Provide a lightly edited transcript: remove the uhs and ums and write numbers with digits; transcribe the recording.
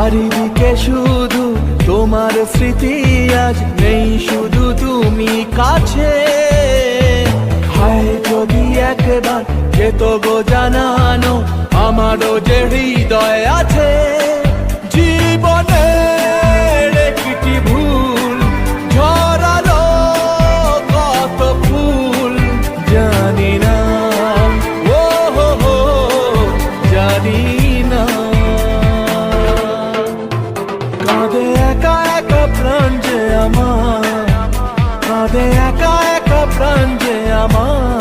চারিদিকে শুধু তোমার স্মৃতি, আজ নেই শুধু তুমি কাছে। হায় যদি একবার যেত গো জানানো, আমারও যে হৃদয় আছে। জীবনের একটি ভুল ঝরালো কত ফুল, জানি না ও হো হো, জানি না। কাঁদে একা একা প্রাণ যে আমার, কাঁদে একা একা প্রাণ যে আমার।